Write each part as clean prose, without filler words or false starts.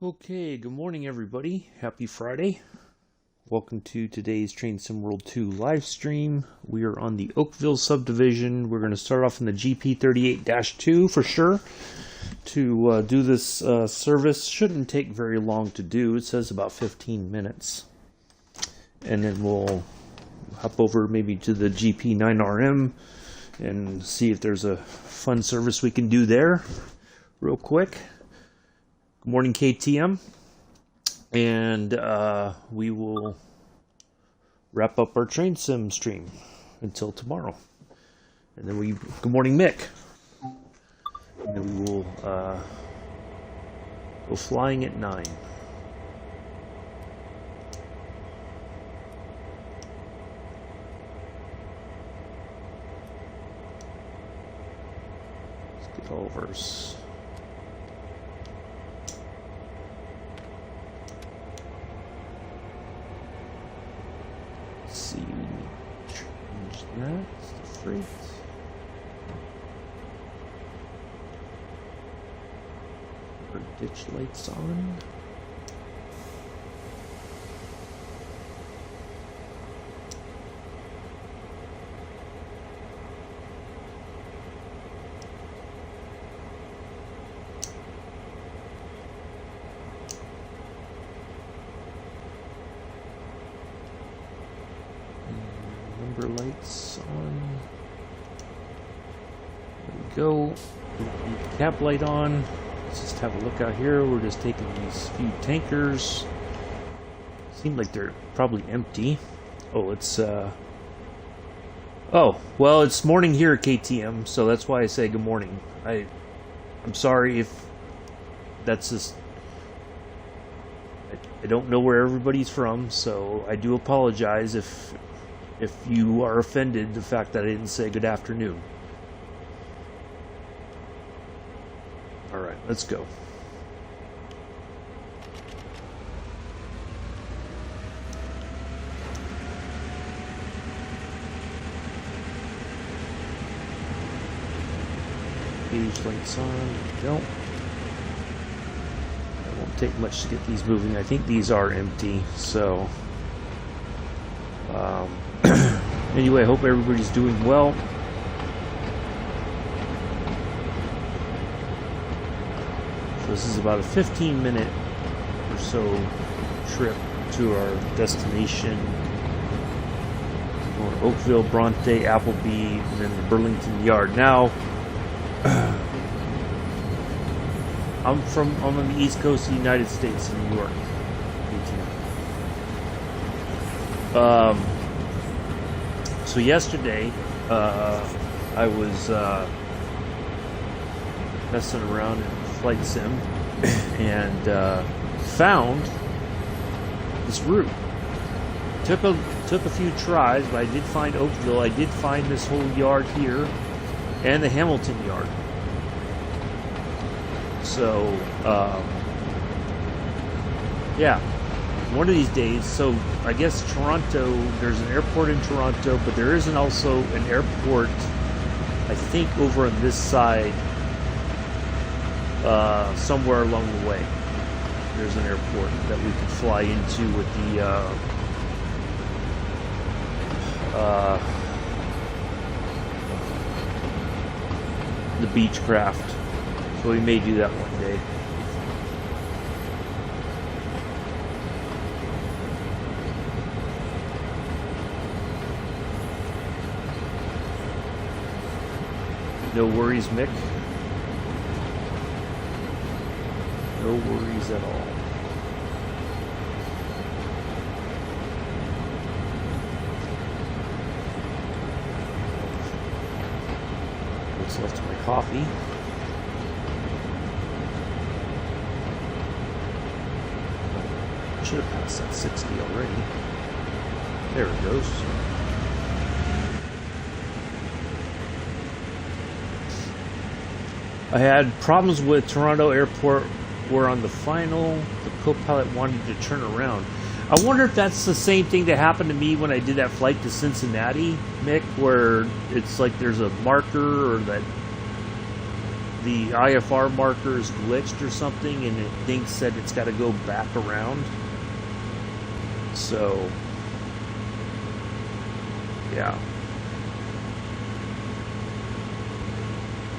Okay, good morning everybody. Happy Friday. Welcome to today's Train Sim World 2 live stream. We are on the Oakville Subdivision. We're going to start off in the GP38-2 for sure. To do this service, shouldn't take very long to do. It says about 15 minutes. And then we'll hop over maybe to the GP9RM and see if there's a fun service we can do there real quick. Good morning, KTM, and we will wrap up our train sim stream until tomorrow. And then good morning, Mick. And then we will go flying at 9. Let's get all of our see, change that to freight. Our ditch lights on. Lights on. There we go. Cap light on. Let's just have a look out here. We're just taking these few tankers. Seem like they're probably empty. Oh, it's oh, well, it's morning here at KTM, so that's why I say good morning. I'm sorry if that's just, I don't know where everybody's from, so I do apologize if you are offended the fact that I didn't say good afternoon. Alright, let's go. Gauge lights on. Nope. It won't take much to get these moving. I think these are empty, so anyway, I hope everybody's doing well. So this is about a 15-minute or so trip to our destination. We're going to Oakville, Bronte, Appleby, and then the Burlington Yard. Now, I'm on the East Coast of the United States in New York. So yesterday, I was messing around in Flight Sim and found this route. Took a few tries, but I did find Oakville. I did find this whole yard here and the Hamilton yard. So, yeah. One of these days, so I guess Toronto, there's an airport in Toronto, but there isn't also an airport, I think, over on this side, somewhere along the way. There's an airport that we can fly into with the Beechcraft. So we may do that one day. No worries, Mick. No worries at all. What's left of my coffee? I should have passed that 60 already. There it goes. I had problems with Toronto Airport where on the final, the co-pilot wanted to turn around. I wonder if that's the same thing that happened to me when I did that flight to Cincinnati, Mick, where it's like there's a marker or that the IFR marker is glitched or something, and it thinks that it's got to go back around. So, yeah.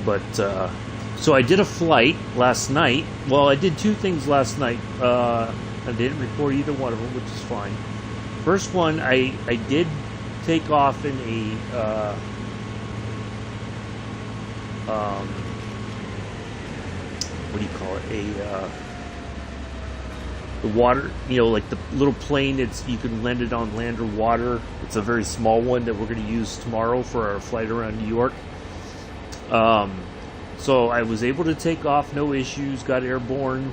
But, so I did a flight last night. Well, I did two things last night. I didn't record either one of them, which is fine. First one, I did take off in a, what do you call it? The water, you know, like the little plane. You can land it on land or water. It's a very small one that we're going to use tomorrow for our flight around New York. So I was able to take off, no issues. Got airborne.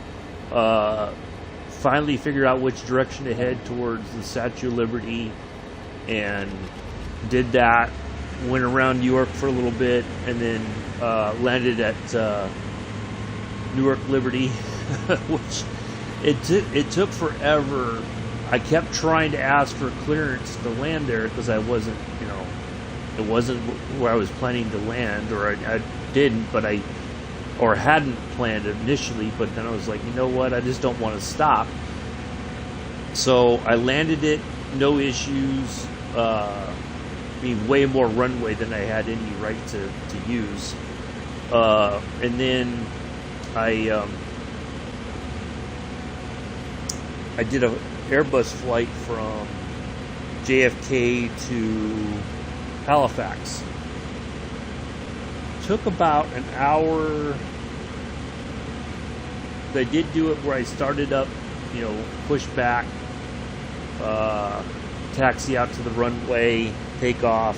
Finally figured out which direction to head towards the Statue of Liberty, and did that. Went around New York for a little bit, and then landed at Newark Liberty, which it took forever. I kept trying to ask for clearance to land there because I wasn't, you know, it wasn't where I was planning to land, or I didn't, but or hadn't planned initially. But then I was like, you know what? I just don't want to stop. So I landed it, no issues. I mean, way more runway than I had any right to use. And then I did a Airbus flight from JFK to Halifax. Took about an hour. I did do it where I started up, you know, push back, taxi out to the runway, take off.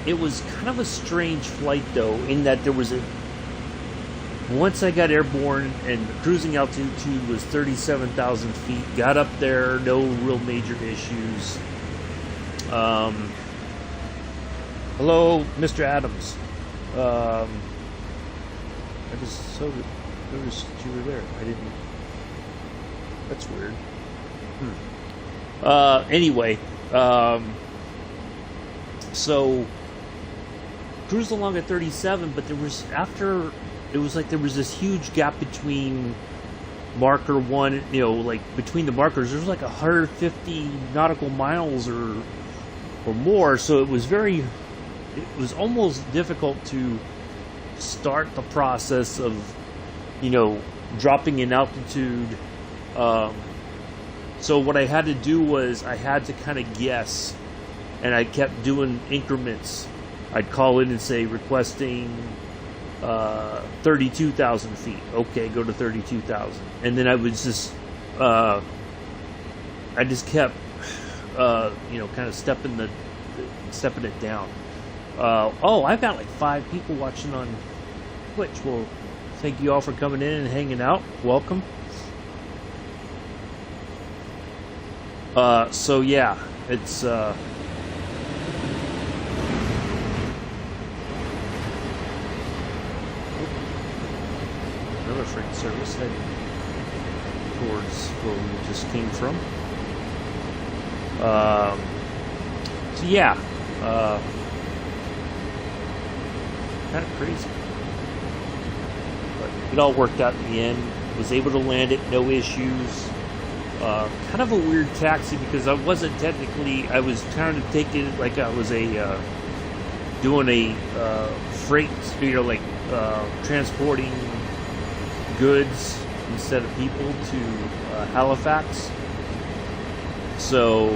It was kind of a strange flight, though, in that there was once I got airborne, and cruising altitude was 37,000 feet. Got up there, no real major issues. Hello, Mr. Adams. I just noticed you were there. I didn't. That's weird. Anyway, so cruised along at 37, but there was there was this huge gap between marker one, you know, like between the markers, there was like 150 nautical miles or more, so it was almost difficult to start the process of, you know, dropping in altitude. So what I had to do was I had to kind of guess, and I kept doing increments. I'd call in and say requesting 32,000 feet. Okay, go to 32,000. And then I was just, I just kept, you know, kind of stepping it down. Oh, I've got like 5 people watching on Twitch. Well, thank you all for coming in and hanging out. Welcome. So yeah, it's, another freight service heading towards where we just came from. So yeah, kind of crazy, but it all worked out in the end. Was able to land it, no issues. Kind of a weird taxi because I wasn't technically. I was trying to take it like I was doing a freight, you know, like transporting goods instead of people to Halifax. So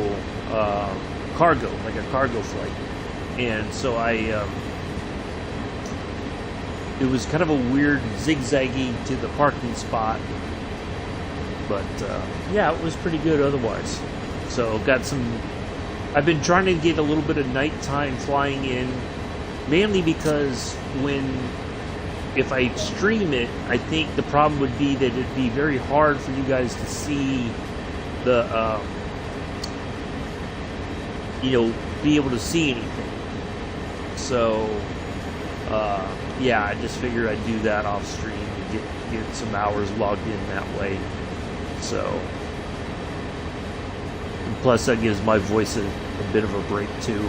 cargo, like a cargo flight, and so it was kind of a weird zigzagging to the parking spot, but yeah, it was pretty good otherwise. So got some. I've been trying to get a little bit of nighttime flying in, mainly because if I stream it, I think the problem would be that it'd be very hard for you guys to see the, you know, be able to see anything. So, yeah, I just figured I'd do that off stream and get some hours logged in that way. So, and plus that gives my voice a bit of a break too.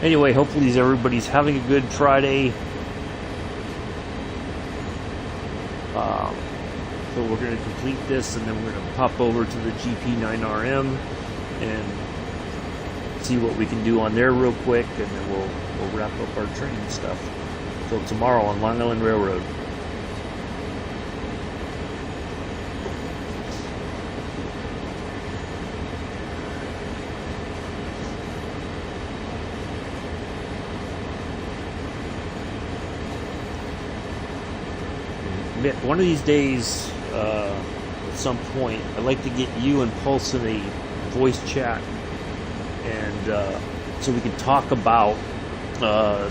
Anyway, hopefully everybody's having a good Friday. So we're going to complete this, and then we're going to pop over to the GP9RM and see what we can do on there real quick, and then we'll wrap up our training stuff till tomorrow on Long Island Railroad. One of these days, at some point, I'd like to get you and Pulse in a voice chat, and so we can talk about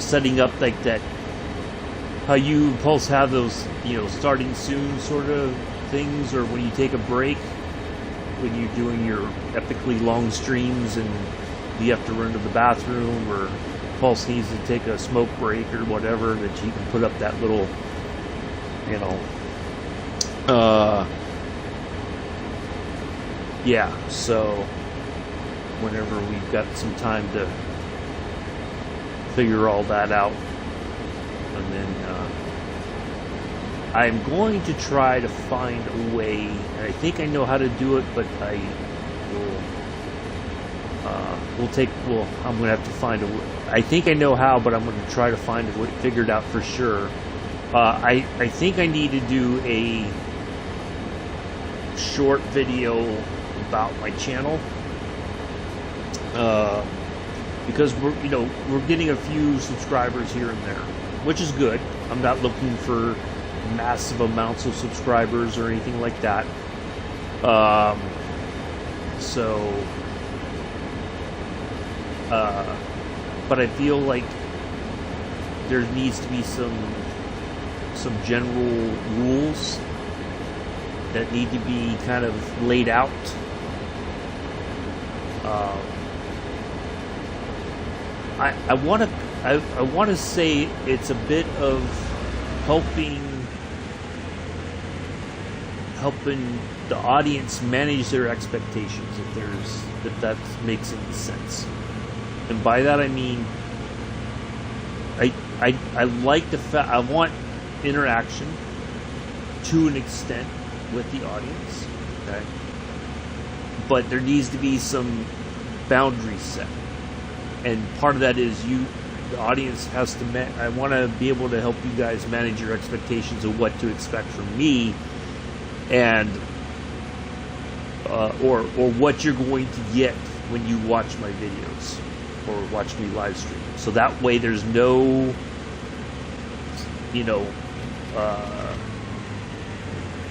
setting up like that. How you and Pulse have those, starting soon sort of things, or when you take a break, when you're doing your epically long streams and you have to run to the bathroom, or Pulse needs to take a smoke break or whatever, that you can put up that little, yeah, so whenever we've got some time to figure all that out, and then I'm going to try to find a way, and I think I know how to do it, but I will, I'm going to have to find a way. I think I know how, but I'm going to try to find a way, figure it out for sure. I think I need to do a short video about my channel, because we're getting a few subscribers here and there, which is good. I'm not looking for massive amounts of subscribers or anything like that. But I feel like there needs to be some general rules that need to be kind of laid out. I want to say it's a bit of helping the audience manage their expectations, if that makes any sense. And by that I mean I like the fact I want interaction to an extent with the audience, okay? But there needs to be some boundaries set, and part of that is the audience has to. I want to be able to help you guys manage your expectations of what to expect from me, and or what you're going to get when you watch my videos or watch me live stream. So that way, there's no,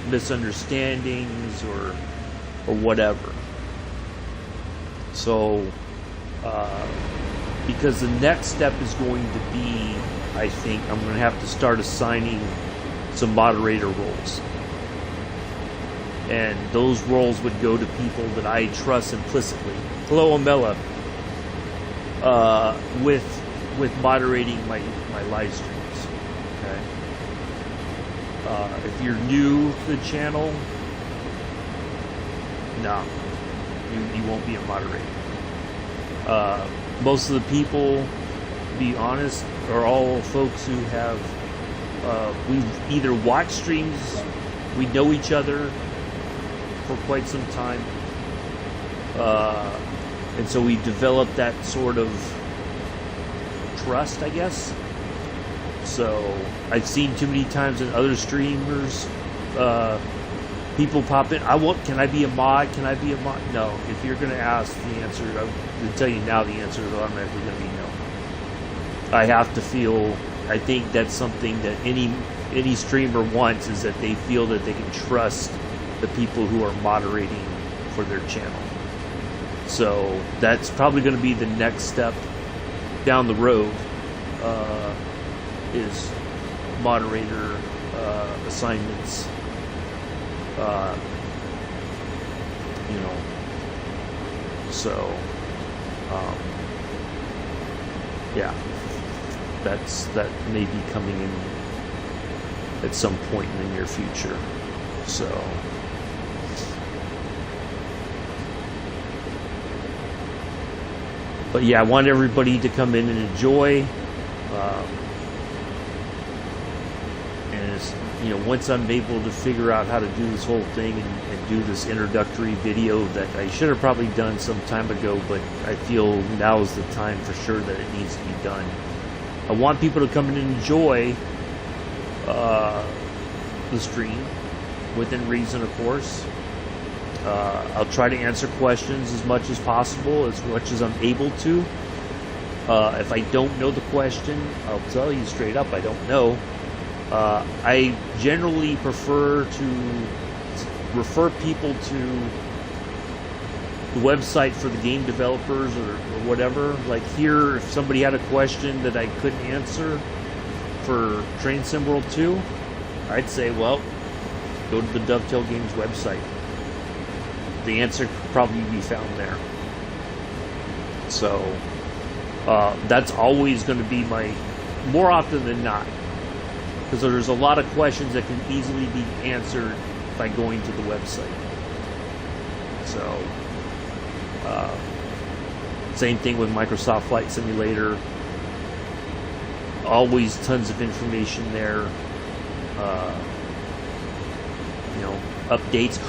misunderstandings or whatever. So because the next step is going to be, I think I'm going to have to start assigning some moderator roles, and those roles would go to people that I trust implicitly. Hello, Amela. With moderating my live streams. Okay. If you're new to the channel, no, you won't be a moderator. Most of the people, to be honest, are all folks who have we've either watched streams, we know each other for quite some time, and so we developed that sort of trust, I guess. So I've seen too many times in other streamers, people pop in. Can I be a mod? Can I be a mod? No. If you're going to ask, the answer, I will tell you now, the answer is automatically going to be no. I have to feel. I think that's something that any streamer wants, is that they feel that they can trust the people who are moderating for their channel. So that's probably going to be the next step down the road, is moderator assignments. So yeah, that may be coming in at some point in the near future. So But yeah, I want everybody to come in and enjoy. And it's, you know, once I'm able to figure out how to do this whole thing and do this introductory video that I should have probably done some time ago, but I feel now is the time for sure that it needs to be done. I want people to come in and enjoy the stream, within reason, of course. I'll try to answer questions as much as possible, as much as I'm able to. If I don't know the question, I'll tell you straight up, I don't know. I generally prefer to refer people to the website for the game developers or whatever. Like here, if somebody had a question that I couldn't answer for Train Sim World 2, I'd say, well, go to the Dovetail Games website. The answer could probably be found there. So that's always going to be my, more often than not, because there's a lot of questions that can easily be answered by going to the website. So same thing with Microsoft Flight Simulator. Always tons of information there. You know, updates.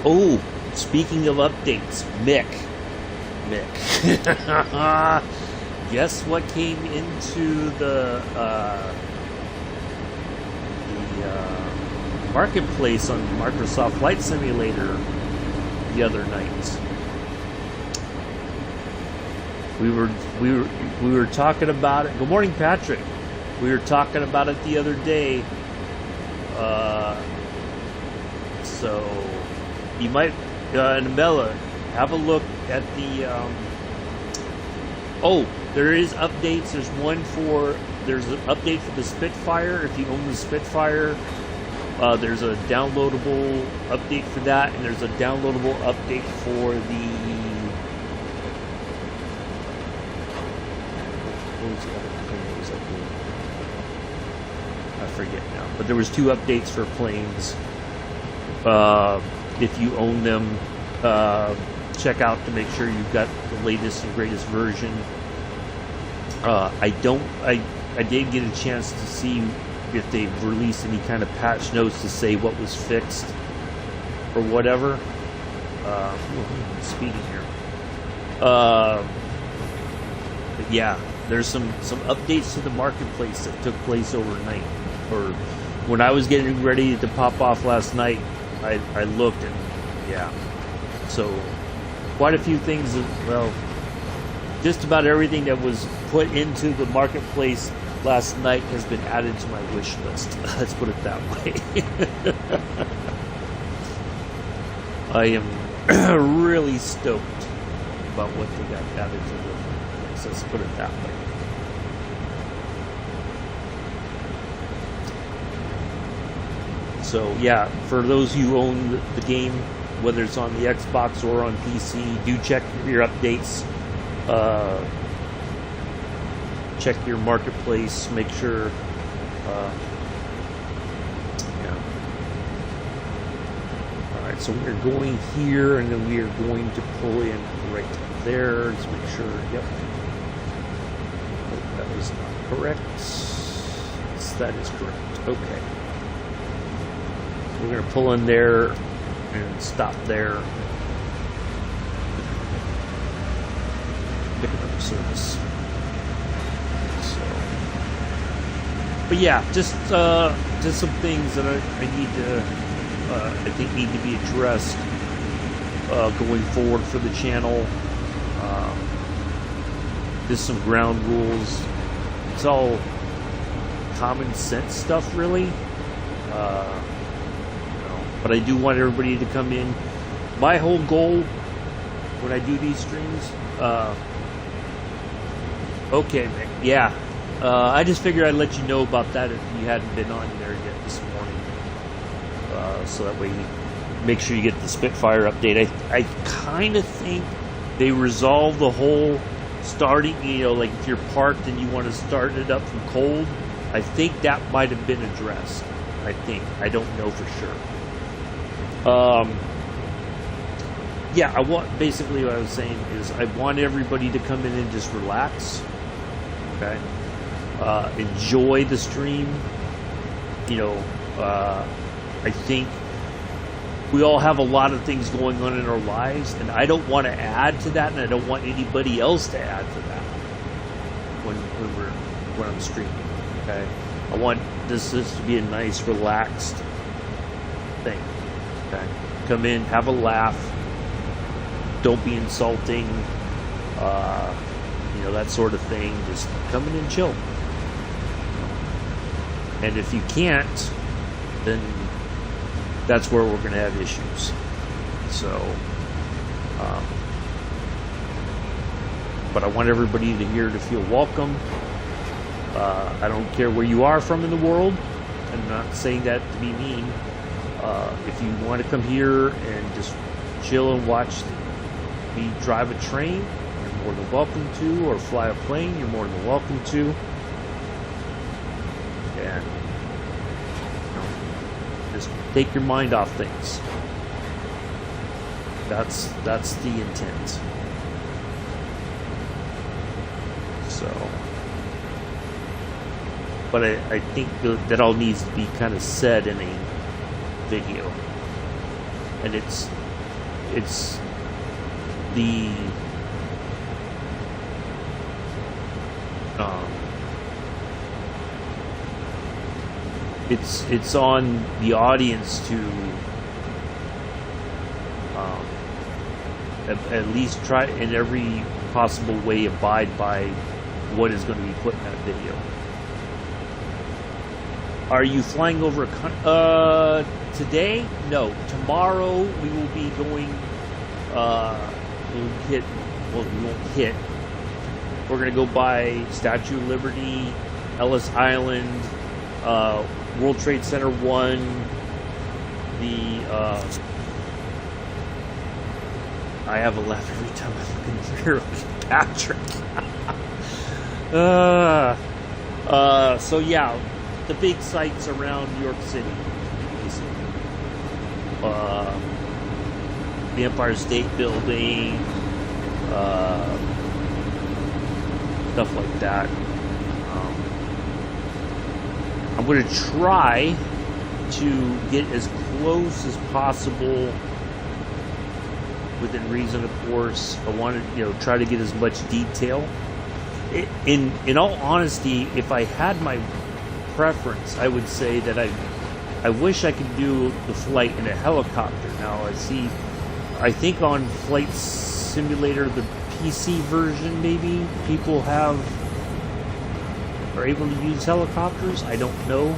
Oh, speaking of updates, Mick. Guess what came into the marketplace on Microsoft Flight Simulator the other night? We were talking about it. Good morning, Patrick. We were talking about it the other day. So you might, Nabella, have a look at the. Oh, there is updates. There's an update for the Spitfire. If you own the Spitfire, there's a downloadable update for that, and there's a downloadable update for the. What was the other plane that was up here? I forget now. But there was 2 updates for planes. If you own them, check out to make sure you've got the latest and greatest version. I did get a chance to see if they've released any kind of patch notes to say what was fixed or whatever. Speeding here. But yeah, there's some updates to the marketplace that took place overnight, or when I was getting ready to pop off last night. I looked, and yeah, so quite a few things. Well, just about everything that was put into the marketplace last night has been added to my wish list. Let's put it that way. I am really stoked about what they got added to the marketplace. Let's put it that way. So yeah, for those who own the game, whether it's on the Xbox or on PC, do check your updates. Check your marketplace. Make sure. Yeah. All right. So we're going here, and then we are going to pull in right there. Let's make sure. Yep. Oh, that was not correct. Yes, that is correct. Okay. We're going to pull in there and stop there. Pick up service. So, but yeah, just some things that I need to, I think need to be addressed going forward for the channel. Just some ground rules. It's all common sense stuff, really. But I do want everybody to come in. My whole goal when I do these streams, okay, man, yeah. I just figured I'd let you know about that if you hadn't been on there yet this morning. So that way you make sure you get the Spitfire update. I kind of think they resolve the whole starting, you know, like if you're parked and you want to start it up from cold, I think that might have been addressed. I think. I don't know for sure. yeah, basically what I was saying is I want everybody to come in and just relax, okay? Enjoy the stream. You know, I think we all have a lot of things going on in our lives, and I don't want to add to that, and I don't want anybody else to add to that when I'm streaming, okay? I want this to be a nice, relaxed thing, okay? Come in, have a laugh. Don't be insulting, you know, that sort of thing. Just come in and chill. And if you can't, then that's where we're going to have issues. So, but I want everybody here to feel welcome. I don't care where you are from in the world. I'm not saying that to be mean. If you want to come here and just chill and watch me drive a train, you're more than welcome to, or fly a plane, you're more than welcome to. And you know, just take your mind off things. That's the intent. So, but I think that all needs to be kind of said in a video, and it's the it's on the audience to at least try in every possible way abide by what is going to be put in that video. Are you flying over today? No. Tomorrow we will be going we won't hit. We're gonna go by Statue of Liberty, Ellis Island, World Trade Center 1, I have a laugh every time I look in the mirror with Patrick. So yeah, the big sites around New York City, basically. The Empire State Building, stuff like that. I'm going to try to get as close as possible, within reason, of course. I want to, try to get as much detail. In all honesty, if I had my preference, I would say that I wish I could do the flight in a helicopter. Now, I think on Flight Simulator, the PC version, maybe, people are able to use helicopters. I don't know.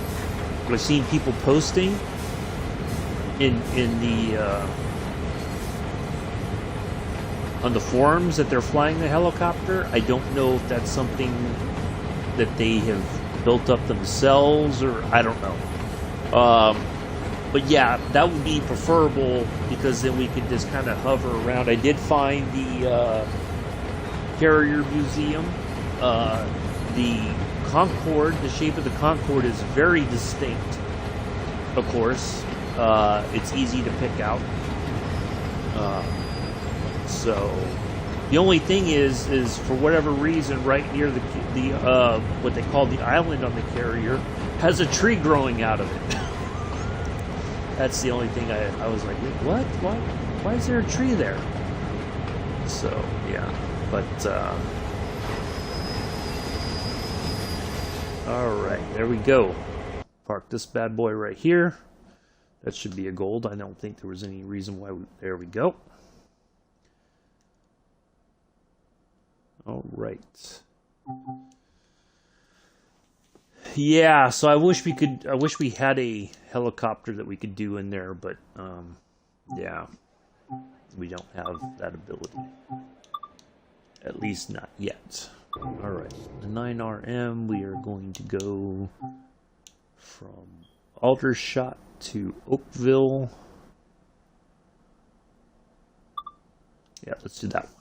I've seen people posting in the on the forums that they're flying the helicopter. I don't know if that's something that they have built up themselves, or I don't know. But yeah, that would be preferable, because then we could just kind of hover around. I did find the Carrier Museum. The Concorde, the shape of the Concorde is very distinct, of course. It's easy to pick out. So the only thing is for whatever reason, right near the what they call the island on the Carrier has a tree growing out of it. That's the only thing I was like, what? Why is there a tree there? So yeah, but all right, there we go. Park this bad boy right here. That should be a gold. I don't think there was any reason why. There we go. All right. Yeah, so I wish we had a helicopter that we could do in there, but yeah, we don't have that ability. At least not yet. All right, the 9RM, we are going to go from Aldershot to Oakville. Yeah, let's do that one.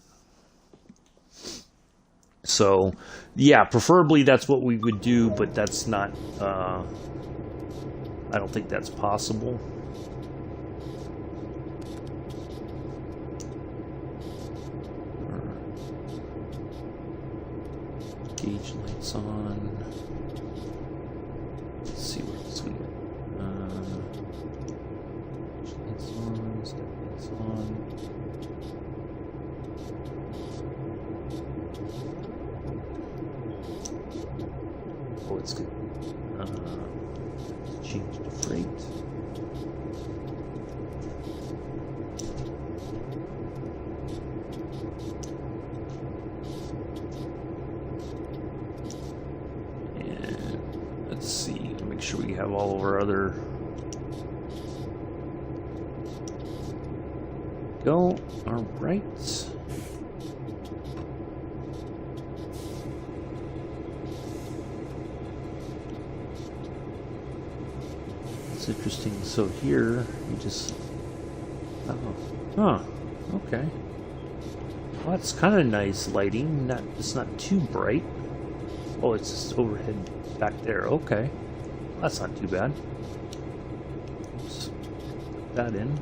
So, yeah, preferably that's what we would do, but that's not, I don't think that's possible. Stage lights on. Let's see what else we got. Lights on, step lights on. Oh, it's good. Change to freight. And let's see, make sure we have all of our other. Go. All right. It's interesting. So here, you just. Oh. Huh. Okay. Well, that's kind of nice lighting. It's not too bright. Oh, it's just overhead back there. Okay. That's not too bad. Let's put that in.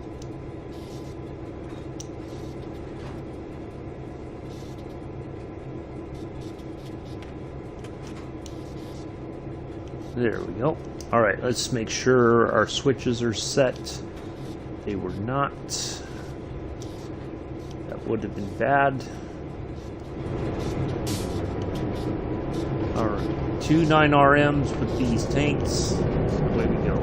There we go. All right, let's make sure our switches are set. They were not. That would have been bad. All right, 2 9RMs with these tanks. Away we go.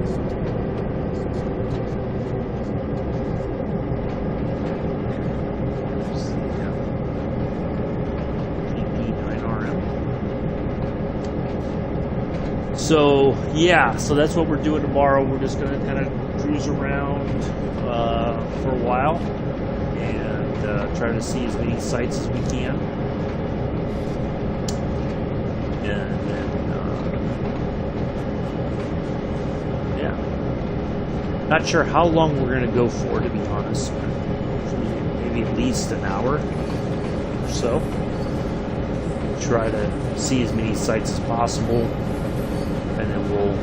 So yeah, so that's what we're doing tomorrow. We're just going to kind of cruise around for a while and try to see as many sites as we can. And then, yeah. Not sure how long we're going to go for, to be honest. Maybe at least an hour or so. Try to see as many sites as possible. And then we'll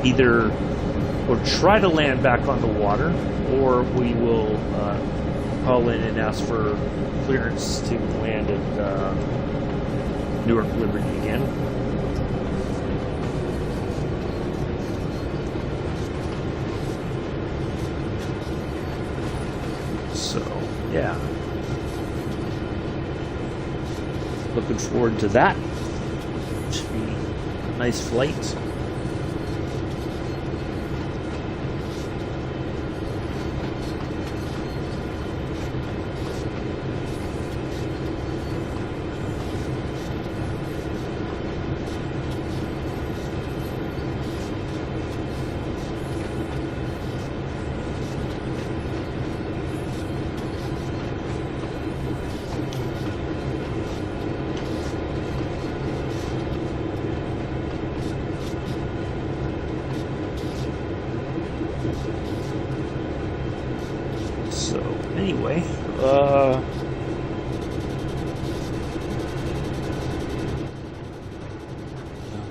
either try to land back on the water, or we will call in and ask for clearance to land at Newark Liberty again. So, yeah. Looking forward to that. Should be a nice flight. Anyway,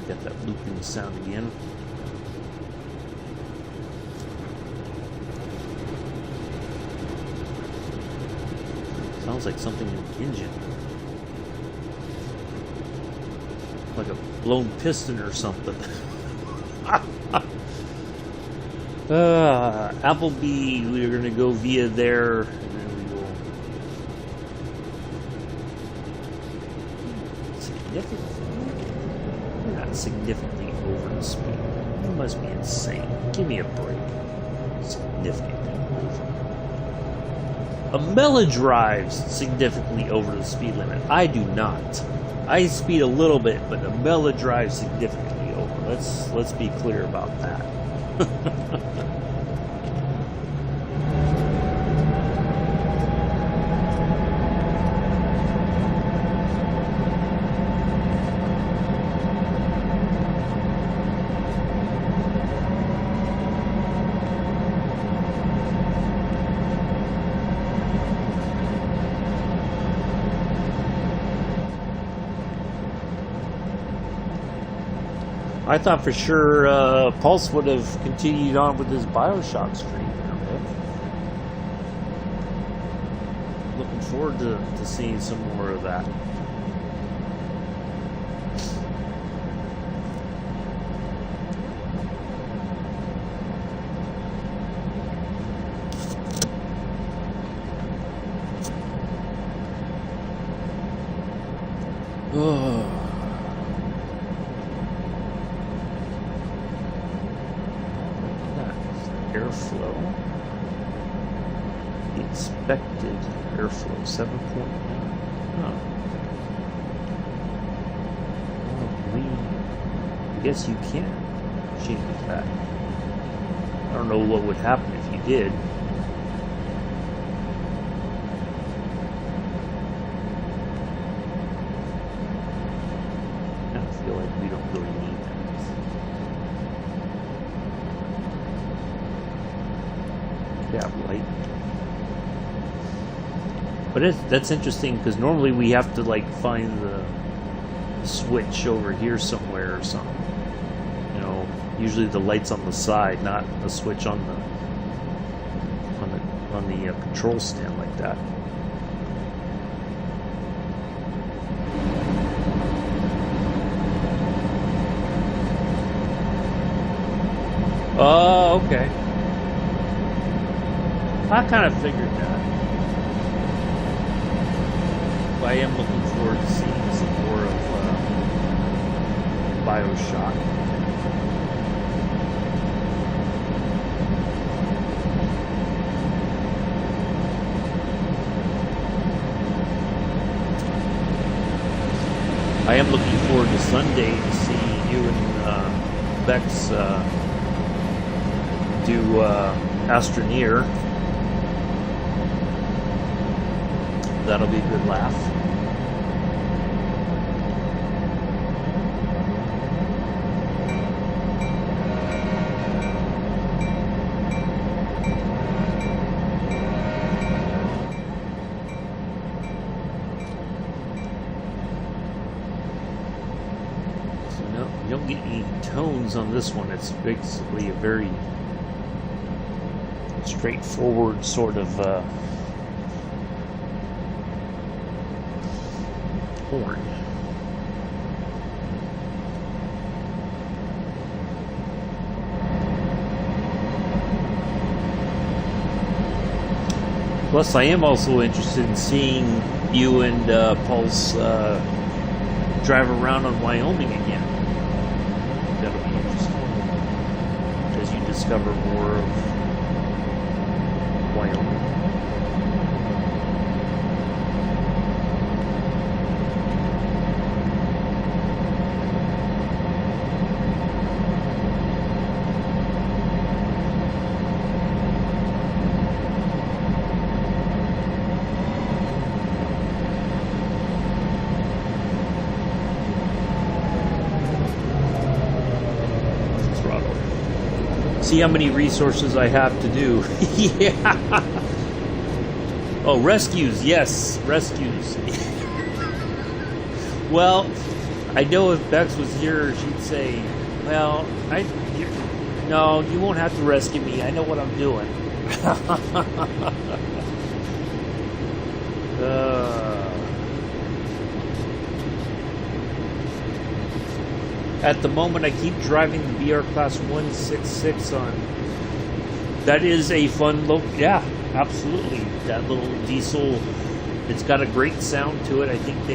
got that looping sound again. Sounds like something in the engine, like a blown piston or something. Appleby, we're going to go via there, and then we will we're not significantly over the speed. You must be insane. Give me a break. Significantly over. Amela drives significantly over the speed limit. I do not. I speed a little bit, but Amela drives significantly over. Let's be clear about that. I thought for sure Pulse would have continued on with his Bioshock stream. Looking forward to seeing some more of that. airflow. The expected airflow 7.9. Oh. I guess you can change that. I don't know what would happen if you did. I feel like we don't really need that. Cab light. But that's interesting because normally we have to like find the switch over here somewhere or something. You know, usually the light's on the side, not a switch on the control stand like that. Oh, okay. I kind of figured that. But I am looking forward to seeing some more of BioShock. I am looking forward to Sunday to see you and Bex do Astroneer. That'll be a good laugh. So no, you don't get any tones on this one. It's basically a very straightforward sort of horn. Plus, I am also interested in seeing you and Pulse drive around on Wyoming again. That'll be interesting as you discover more of Wyoming. See how many resources I have to do. Yeah. Oh, rescues. Yes, rescues. Well, I know if Bex was here, she'd say, well, no, you won't have to rescue me. I know what I'm doing. At the moment, I keep driving the BR Class 166 on. That is a fun look. Yeah, absolutely. That little diesel, it's got a great sound to it. I think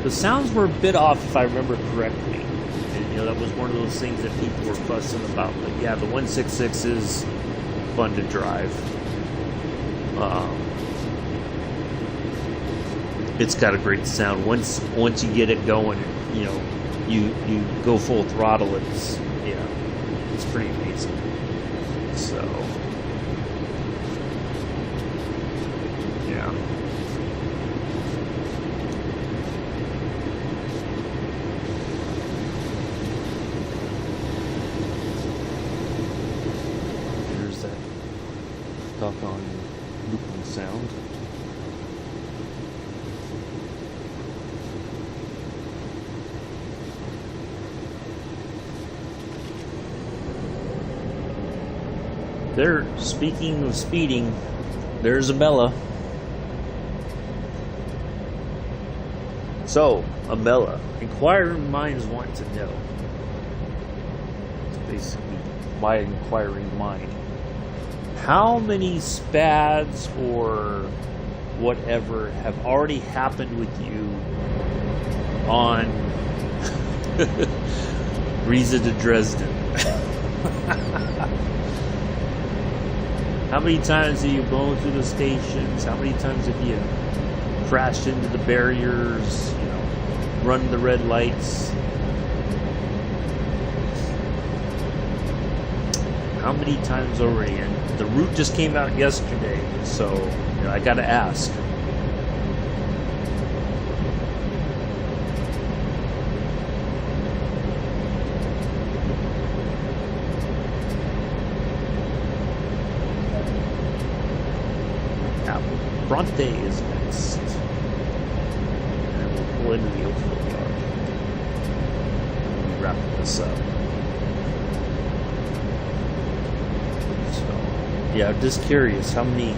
the sounds were a bit off, if I remember correctly. And, you know, that was one of those things that people were fussing about. But yeah, the 166 is fun to drive. It's got a great sound. Once you get it going, you know, you go full throttle, it's pretty amazing. So yeah. There's that doggone looping sound. There, speaking of speeding, there's Abella. So, Abella, inquiring minds want to know. It's basically my inquiring mind. How many spads or whatever have already happened with you on Riesa to Dresden? How many times have you blown through the stations? How many times have you crashed into the barriers? You know, run the red lights? How many times already? And the route just came out yesterday, so you know, I gotta ask. Bronte is next. And we'll pull into the Oakville yard. And we'll wrap this up. So, yeah, I'm just curious how many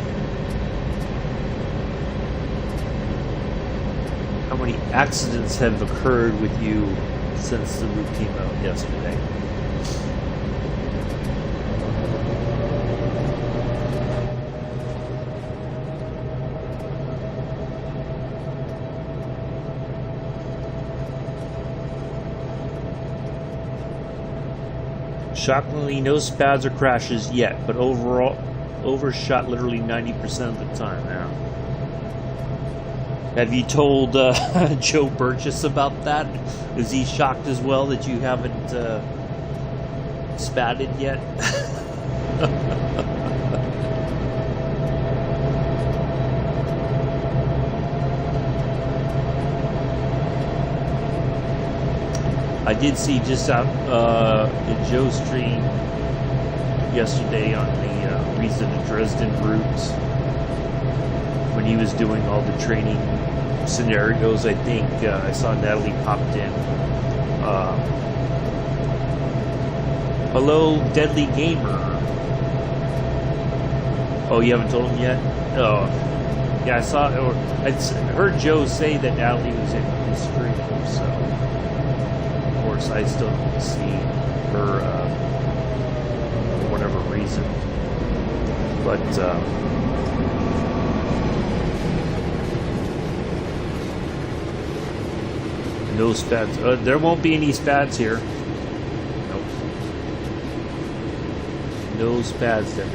accidents have occurred with you since the route came out yesterday. Shockingly, no spads or crashes yet, but overall, overshot literally 90% of the time now. Have you told Joe Burgess about that? Is he shocked as well that you haven't spatted yet? I did see just out in Joe's stream yesterday on the Riesa to Dresden route when he was doing all the training scenarios. I think I saw Natalie popped in. Hello, Deadly Gamer. Oh, you haven't told him yet? Oh, yeah, I heard Joe say that Natalie was in his stream, so. I still don't see her for whatever reason, but no spads. There won't be any spads here. Nope. No spads there.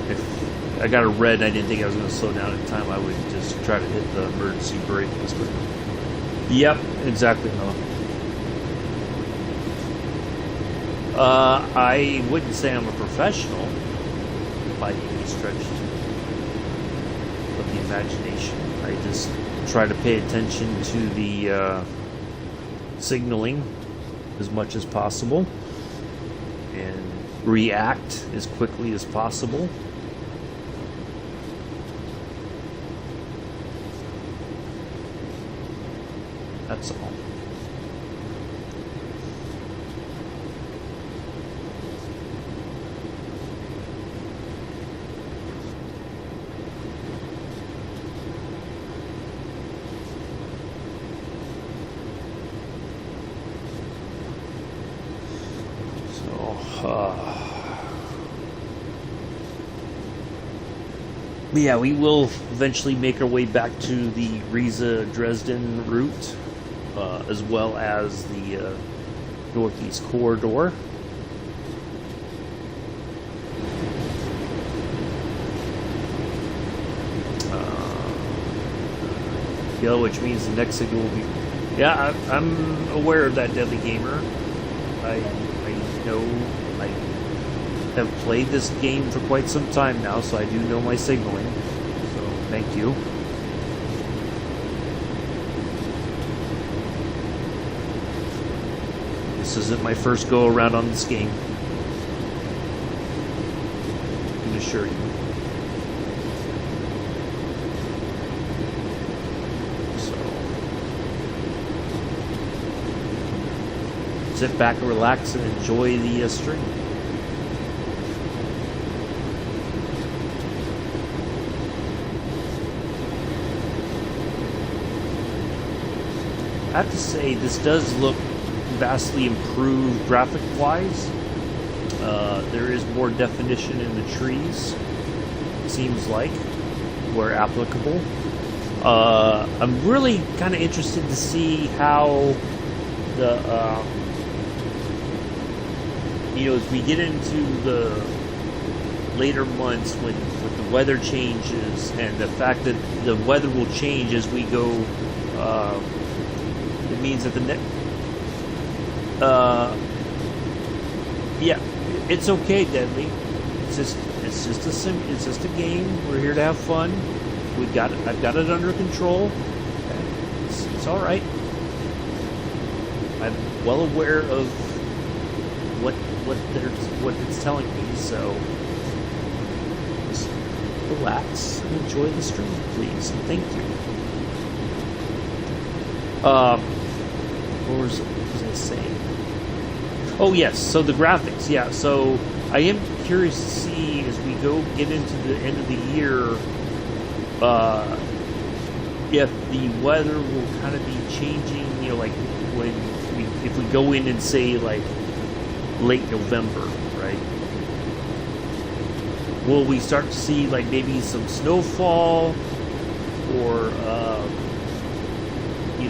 If I got a red and I didn't think I was going to slow down in time, I would just try to hit the emergency brake. Yep, exactly. I wouldn't say I'm a professional by any stretch of the imagination. I just try to pay attention to the signaling as much as possible and react as quickly as possible. That's all. Yeah, we will eventually make our way back to the Riesa Dresden route, as well as the Northeast Corridor. Yeah, which means the next signal will be. Yeah, I'm aware of that, Deadly Gamer. I know. I have played this game for quite some time now, so I do know my signaling. So, thank you. This isn't my first go around on this game, I can assure you. So, sit back and relax and enjoy the stream. I have to say, this does look vastly improved graphic-wise. There is more definition in the trees, it seems like, where applicable. I'm really kind of interested to see how the, as we get into the later months when the weather changes, and the fact that the weather will change as we go, it means that yeah, it's okay, Deadly. It's just a game. We're here to have fun. I've got it under control. Okay. It's all right. I'm well aware of what it's telling me, so just relax and enjoy the stream, please, and thank you. What was I saying? Oh yes, so the graphics, yeah. So I am curious to see as we get into the end of the year, if the weather will kind of be changing. Like if we go in and say like late November, right? Will we start to see like maybe some snowfall, or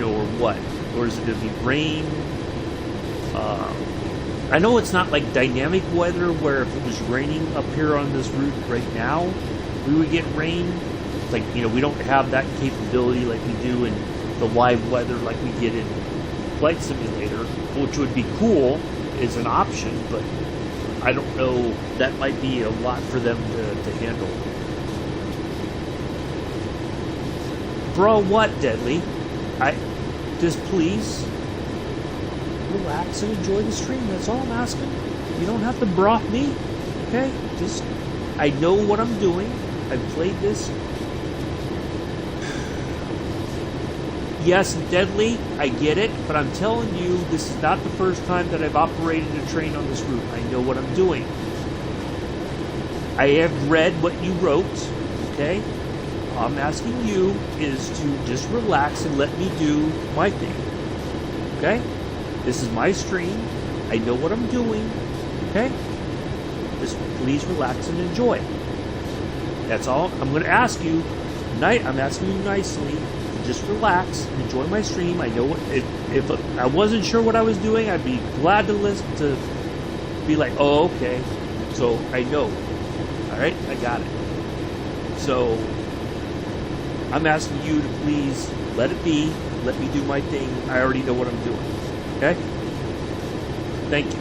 or what? Or is it going to be rain? I know it's not like dynamic weather where if it was raining up here on this route right now, we would get rain. Like, we don't have that capability like we do in the live weather like we get in Flight Simulator, which would be cool as an option, but I don't know, that might be a lot for them to handle. Bro, what, Deadly? Just please relax and enjoy the stream. That's all I'm asking. You don't have to broth me, okay? I know what I'm doing. I've played this. Yes, Deadly, I get it, but I'm telling you, this is not the first time that I've operated a train on this route. I know what I'm doing. I have read what you wrote, okay? All I'm asking you is to just relax and let me do my thing, okay? This is my stream. I know what I'm doing, okay? Just please relax and enjoy. That's all I'm going to ask you. I'm asking you nicely. Just relax, enjoy my stream. I know if I wasn't sure what I was doing, I'd be glad to listen to be like, oh, okay. So I know. All right, I got it. So I'm asking you to please let it be. Let me do my thing. I already know what I'm doing. Okay? Thank you.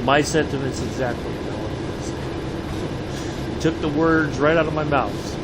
My sentiments exactly. You took the words right out of my mouth.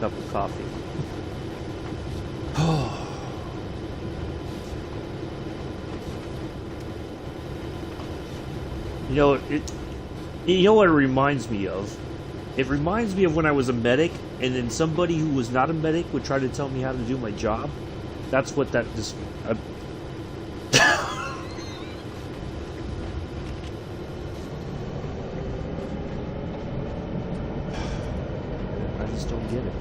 cup of coffee. You know, you know what it reminds me of? It reminds me of when I was a medic, and then somebody who was not a medic would try to tell me how to do my job. That's what that just... I just don't get it.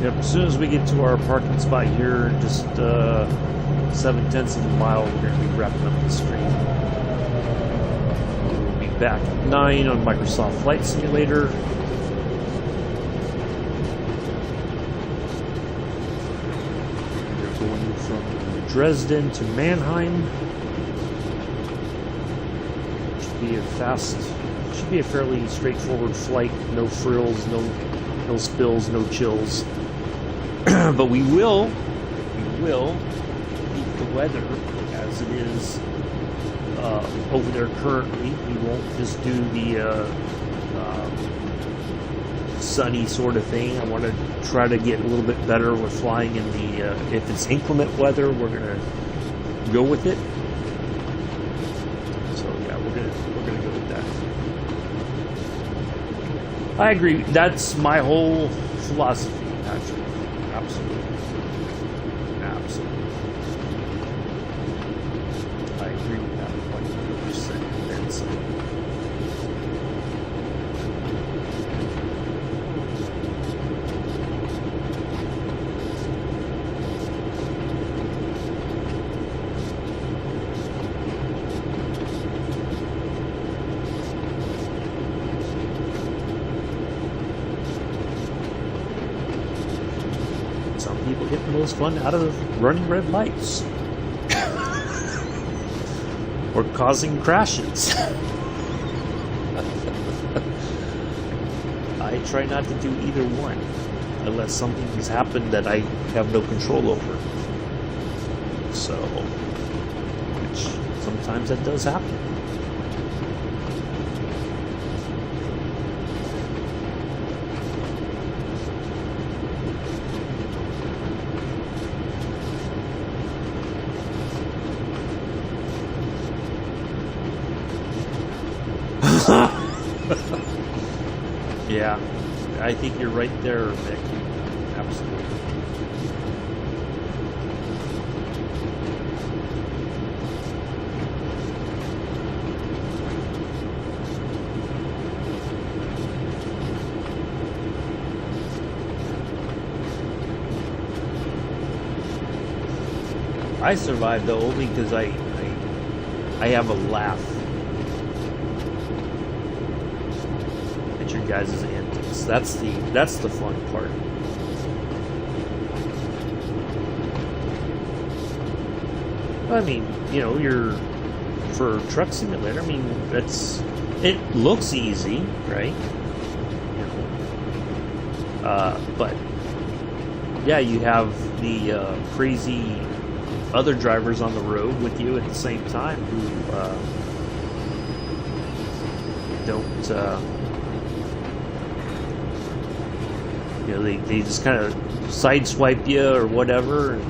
Yep, as soon as we get to our parking spot here, just 7/10 of a mile, we're going to be wrapping up the stream. We'll be back at 9 on Microsoft Flight Simulator. We're going from Dresden to Mannheim. Should be a fairly straightforward flight. No frills, no spills, no chills. But we will keep the weather as it is over there currently. We won't just do the sunny sort of thing. I want to try to get a little bit better with flying in the if it's inclement weather, we're gonna go with it. So yeah, we're gonna go with that. I agree. That's my whole philosophy, actually. Absolutely. I agree with that 100%. Then some. People get the most fun out of running red lights or causing crashes. I try not to do either one unless something has happened that I have no control over. So, which sometimes that does happen. Yeah, I think you're right there, Mick. Absolutely. I survived though only because I have a laugh at your guys' antics. That's the fun part. I mean, you know, you're for Truck Simulator. I mean, it looks easy, right? You know, but yeah, you have the crazy other drivers on the road with you at the same time who don't, you know, they just kind of sideswipe you or whatever, and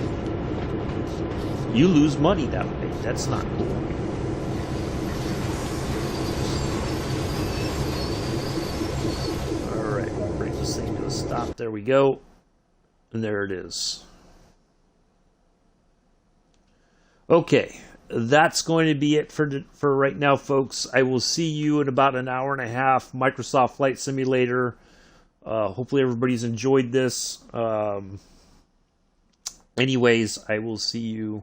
you lose money that way. That's not cool. Alright, we'll bring this thing to a stop. There we go. And there it is. Okay, that's going to be it for right now, folks. I will see you in about an hour and a half. Microsoft Flight Simulator. Hopefully everybody's enjoyed this. Anyways, I will see you